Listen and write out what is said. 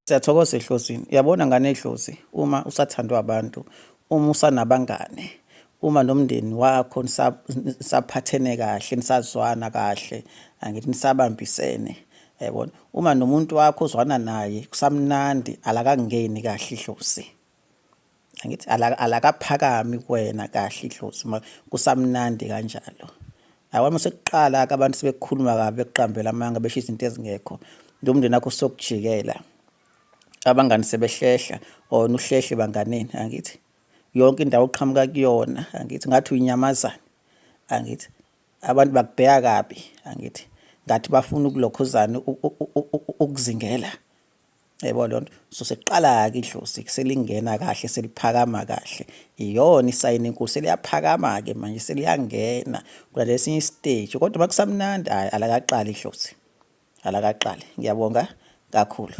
Siyathokoza ehlozini. Uyabona ngane Dlozi, uma usathandwa abantu, uma usanabangane, uma nomndeni wakho nisaphathene kahle, nisazwana kahle, angithi nisabambisene, yabona. Uma nomuntu wakho uzwana naye kusamnandi, alakangeni kahle idlozi. Angithi alakaphakami kuwena kahle idlozi kusamnandi kanjalo. Yabona mase kuqala-ke abantu sebekukhuluma kabi bekuqambela amanga besho izinto ezingekho, nomndeni wakho sokujikela. Abangani sebehlehla or uhlehle banganeni angithi yonke indawo oqhamuka kuyona angithi ngathi uyinyamazana angithi abantu bakubheka kabi angithi ngathi bafuna ukulokhuzana ukuzingela yebo lonto so seqala ke idlozi selingena kahle seliphakama kahle iyona isayini enkulu seliyaphakama ke manje seliyangena kula lesinye stage kodwa makusamnandi alakaqali idlozi alakaqali ngiyabonga kakhulu.